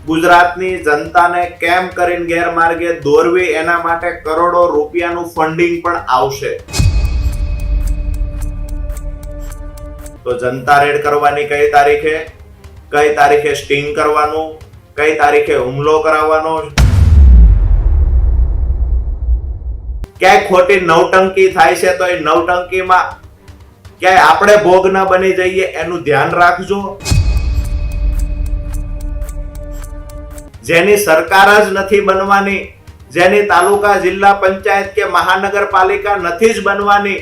ગુજરાતની જનતાને કેમ કરીને ગેરમાર્ગે દોરવી એના માટે કરોડો રૂપિયાનું ફંડિંગ પણ આવશે. તો જનતા રેડ કરવાની કઈ તારીખે સ્ટિંગ કરવાનું, કઈ તારીખે હુમલો કરાવવાનો, ક્યાંય ખોટી નવટંકી થાય છે તો એ નવટંકીમાં ક્યાંય આપણે ભોગ ન બની જઈએ એનું ધ્યાન રાખજો. જેની સરકાર જ નથી બનવાની, જેની તાલુકા જિલ્લા પંચાયત કે મહાનગરપાલિકા નથી જ બનવાની,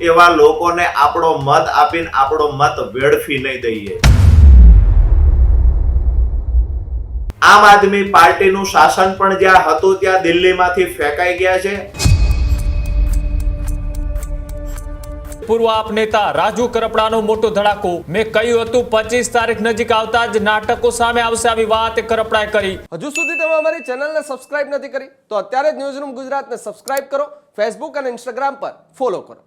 એવા લોકોને આપણો મત આપીને આપણો મત વેડફી નહીં દઈએ. આમ આદમી પાર્ટીનું શાસન પણ જ્યાં હતું ત્યાં દિલ્હીમાંથી ફેંકાઈ ગયા છે. પૂર્વ આપ નેતા રાજુ કરપડાનો મોટો ધડાકો. મેં કહ્યું હતું 25 તારીખ નજીક આવતા જ નાટકો સામે આવશે, આવી વાત કરપડાએ કરી. હજુ સુધી તમે અમારી ચેનલને સબસ્ક્રાઇબ નથી કરી તો અત્યારે જ ન્યૂઝરૂમ ગુજરાતને સબસ્ક્રાઇબ કરો, ફેસબુક અને ઇન્સ્ટાગ્રામ પર ફોલો કરો.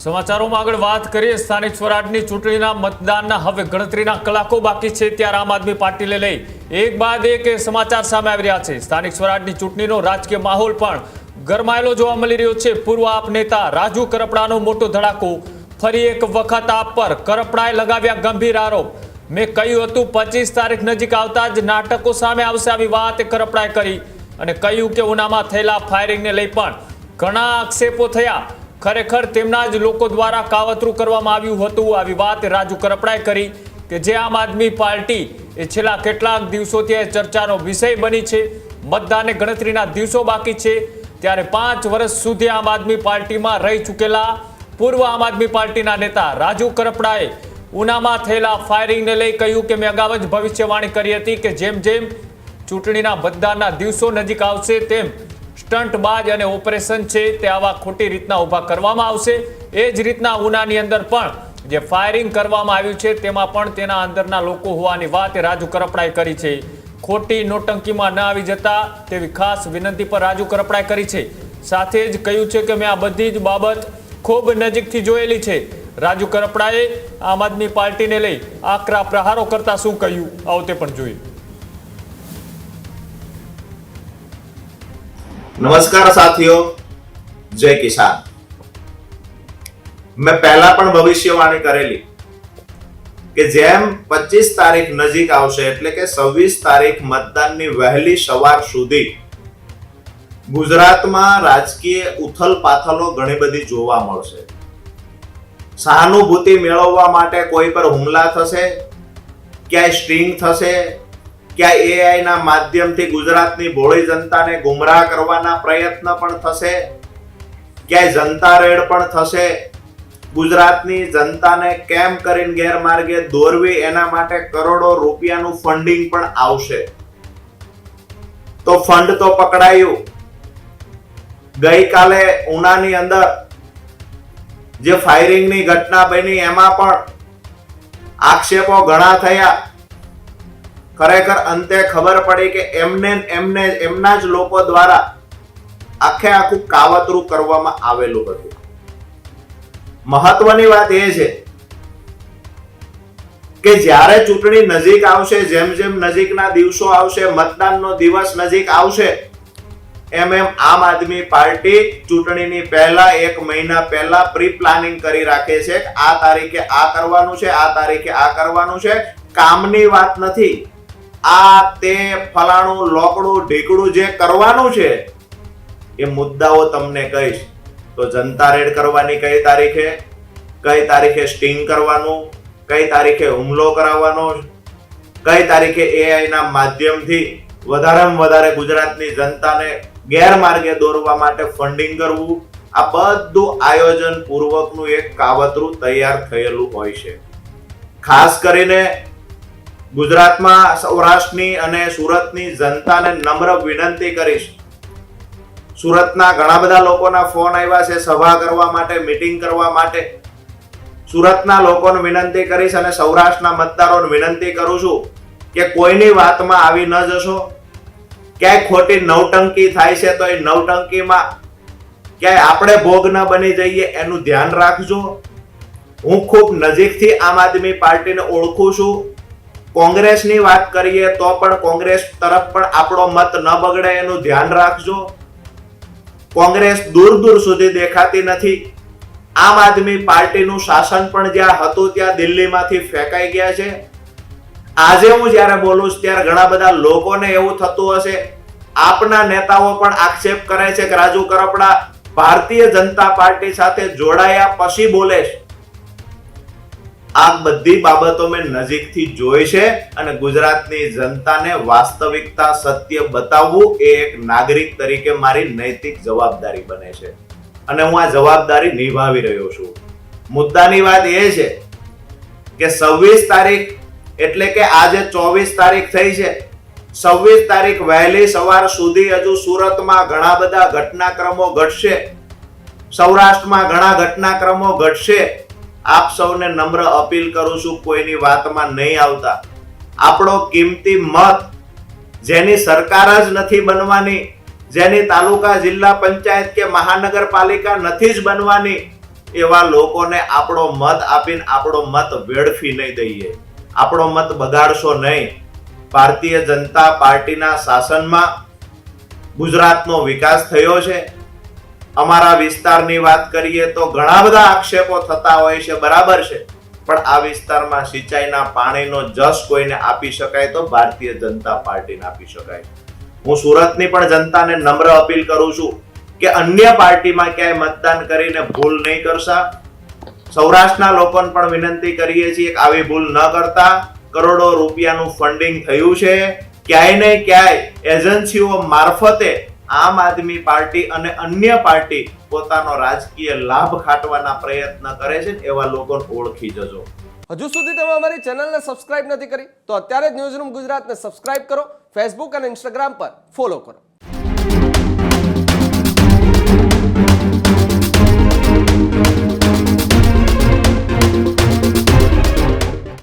સમાચારોમાં આગળ વાત કરીએ. સ્થાનિક સ્વરાજની ચૂંટણીના મતદાનના હવે ગણતરીના કલાકો બાકી છે, ત્યારે આમ આદમી પાર્ટીને લઈ એક બાદ એક સમાચાર સામે આવી રહ્યા છે. સ્થાનિક સ્વરાજની ચૂંટણીનો રાજકીય માહોલ પણ ગરમાયેલો જોવા મળી રહ્યો છે. પૂર્વ આપ નેતા રાજુ કરપડાનો મોટો ધડાકો. ફરી એક વખત આપ પર કરપડાએ લગાવ્યા ગંભીર આરોપ. મેં કહ્યું હતું 25 તારીખ નજીક આવતા જ નાટકો સામે આવશે, આવી વાત કરપડાએ કરી અને કહ્યું કે ઉનામાં થયેલા ફાયરિંગને લઈ પણ ઘણા આક્ષેપો થયા. ખરેખર તેમના જ લોકો દ્વારા કાવતરું કરવામાં આવ્યું હતું, આવી વાત રાજુ કરપડાએ કરી કે જે આમ આદમી પાર્ટી એ છેલ્લા કેટલાક દિવસોથી ચર્ચાનો વિષય બની છે. મતદાનને ગણતરીના દિવસો બાકી છે, ત્યારે 5 વર્ષ સુધી આમ આદમી પાર્ટીમાં રહી ચૂકેલા પૂર્વ આમ આદમી પાર્ટીના નેતા રાજુ કરપડાએ ઉનામાં થયેલા ફાયરિંગને લઈ કહ્યું કે મેં અગાઉ જ ભવિષ્યવાણી કરી હતી કે જેમ જેમ ચૂંટણીના મતદાનના દિવસો નજીક આવશે તેમ સ્ટંટબાજ અને ઓપરેશન છે તે આવા ખોટી રીતના ઊભા કરવામાં આવશે. એ જ રીતના ઉનાની અંદર પણ જે ફાયરિંગ કરવામાં આવ્યું છે તેમાં પણ તેના અંદરના લોકો હોવાની વાત રાજુ કરપડાએ કરી છે. ખોટી નોટંકીમાં ન આવી જતા તેવી ખાસ વિનંતી પર રાજુ કરપડાએ કરી છે. સાથે જ કહ્યું છે કે મેં આ બધી જ બાબત ખૂબ નજીકથી જોયેલી છે. રાજુ કરપડાએ આમ આદમી પાર્ટીને લઈ આકરા પ્રહારો કરતા શું કહ્યું આવો તે પણ જોઈએ. નમસ્કાર સાથીઓ, જય કિસાન. મેં પહેલા પણ ભવિષ્યવાણી કરેલી કે જેમ 25 તારીખ નજીક આવશે એટલે કે 26 તારીખ મતદાનની વહેલી સવાર સુધી ગુજરાતમાં રાજકીય ઉથલપાથલો ઘણી બધી જોવા મળશે. સહાનુભૂતિ મેળવવા માટે કોઈ પર હુમલા થશે, ક્યાંય સ્ટ્રિંગ થશે, ક્યાંય એઆઈ ના માધ્યમથી ગુજરાતની ભોળી જનતાને ગુમરાહ કરવાના પ્રયત્ન પણ થશે, ક્યાંય જનતા રેડ પણ થશે. ગુજરાતની જનતાને કેમ કરીને ગેરમાર્ગે દોરવી એના માટે કરોડો રૂપિયાનું ફંડિંગ પણ આવશે. તો ફંડ તો પકડાયું. ગઈકાલે ઉનાની અંદર જે ફાયરિંગની ઘટના બની એમાં પણ આક્ષેપો ઘણા થયા. ખરેખર અંતે ખબર પડી કે એમના જ લોકો દ્વારા આખે આખું કાવતરું કરવામાં આવેલું હતું. મહત્વની વાત એ છે કે જ્યારે ચૂંટણી નજીક આવશે, જેમ જેમ નજીકના દિવસો આવશે, મતદાનનો દિવસ નજીક આવશે, એમ આમ આદમી પાર્ટી ચૂંટણીની પહેલા 1 મહિના પહેલા પ્રી પ્લાનિંગ કરી રાખે છે કે આ તારીખે આ કરવાનું છે, આ તારીખે આ કરવાનું છે. કામની વાત નથી, આ તે ફલાણું લોકડું ઢીકડું જે કરવાનું છે એ મુદ્દાઓ તમને કહીશ. તો જનતા રેડ કરવાની કઈ તારીખે સ્ટિંગ કરવાનું, કઈ તારીખે હુમલો કરાવવાનો, કઈ તારીખે એઆઈ ના માધ્યમથી વધારેમાં વધારે ગુજરાતની જનતાને ગેરમાર્ગે દોરવા માટે ફંડિંગ કરવું, આ બધું આયોજન પૂર્વકનું એક કાવતરું તૈયાર થયેલું હોય છે. ખાસ કરીને ગુજરાતમાં સૌરાષ્ટ્રની અને સુરતની જનતાને નમ્ર વિનંતી કરીશ. સુરતના ઘણા બધા લોકોના ફોન આવ્યા છે સભા કરવા માટે, મીટિંગ કરવા માટે. સુરતના લોકોને વિનંતી કરીશ અને સૌરાષ્ટ્રના મતદારોને વિનંતી કરું છું કે કોઈની વાતમાં આવી ન જશો. ક્યાંય ખોટી નવટંકી થાય છે તો એ નવટંકીમાં ક્યાંય આપણે ભોગ ન બની જઈએ એનું ધ્યાન રાખજો. હું ખૂબ નજીકથી આમ આદમી પાર્ટીને ઓળખું છું. કોંગ્રેસની વાત કરીએ તો પણ કોંગ્રેસ તરફ પણ આપણો મત ન બગડે એનું ધ્યાન રાખજો. કોંગ્રેસ દૂર દૂર સુધી દેખાતી નથી. આમ આદમી પાર્ટીનું શાસન પણ જ્યાં હતું ત્યાં દિલ્હીમાંથી ફેંકાઈ ગયા છે. આજે હું જ્યારે બોલું છું ત્યારે ઘણા બધા લોકોને એવું થતું હશે, આપના નેતાઓ પણ આક્ષેપ કરે છે કે રાજુ કરપડા ભારતીય જનતા પાર્ટી સાથે જોડાયા પછી બોલે છે. આ બધી બાબતો મેં નજીકથી જોઈ છે અને ગુજરાતની જનતાને વાસ્તવિકતા સત્ય બતાવવું એ એક નાગરિક તરીકે મારી નૈતિક જવાબદારી બને છે અને હું આ જવાબદારી નિભાવી રહ્યો છું. મુદ્દાની વાત એ છે કે 26 તારીખ એટલે કે આજે 24 તારીખ થઈ છે. 26 તારીખ વહેલી સવાર સુધી હજુ સુરતમાં ઘણા બધા ઘટનાક્રમો ઘટશે, સૌરાષ્ટ્રમાં ઘણા ઘટનાક્રમો ઘટશે. આપ સૌને નમ્ર અપીલ કરું છું, કોઈની વાતમાં નહીં આવતા. આપણો કિંમતી મત, જેની સરકાર જ નથી બનવાની, જેની તાલુકા જિલ્લા પંચાયત કે મહાનગરપાલિકા નથી જ બનવાની, એવા લોકોને આપણો મત આપીને આપણો મત વેડફી નહીં દઈએ. આપણો મત બગાડશો નહીં. ભારતીય જનતા પાર્ટીના શાસનમાં ગુજરાતનો વિકાસ થયો છે. અમારા વિસ્તારની વાત કરીએ તો ઘણા બધા આક્ષેપો થતા હોય છે, બરાબર છે, પણ આ વિસ્તારમાં સિંચાઈના પાણીનો જસ કોઈને આપી શકાય તો ભારતીય જનતા પાર્ટીને આપી શકાય. હું સુરતની પણ જનતાને નમ્ર અપીલ કરું છું કે અન્ય પાર્ટીમાં ક્યાંય મતદાન કરીને ભૂલ નહીં કરશા. સૌરાષ્ટ્રના લોકોને પણ વિનંતી કરીએ છીએ કે આવી ભૂલ ન કરતા. કરોડો રૂપિયાનું ફંડિંગ થયું છે. ક્યાંય ને ક્યાંય એજન્સીઓ મારફતે આમ આદમી પાર્ટી અને અન્ય પાર્ટી પોતાનો રાજકીય લાભ ખાટવાના પ્રયત્ન કરે છે, એવા લોકોને ઓળખી જજો. હજુ સુધી તમે અમારી ચેનલને સબસ્ક્રાઇબ નથી કરી તો અત્યારે જ ન્યૂઝરૂમ ગુજરાતને સબસ્ક્રાઇબ કરો. ફેસબુક અને ઇન્સ્ટાગ્રામ પર ફોલો કરો.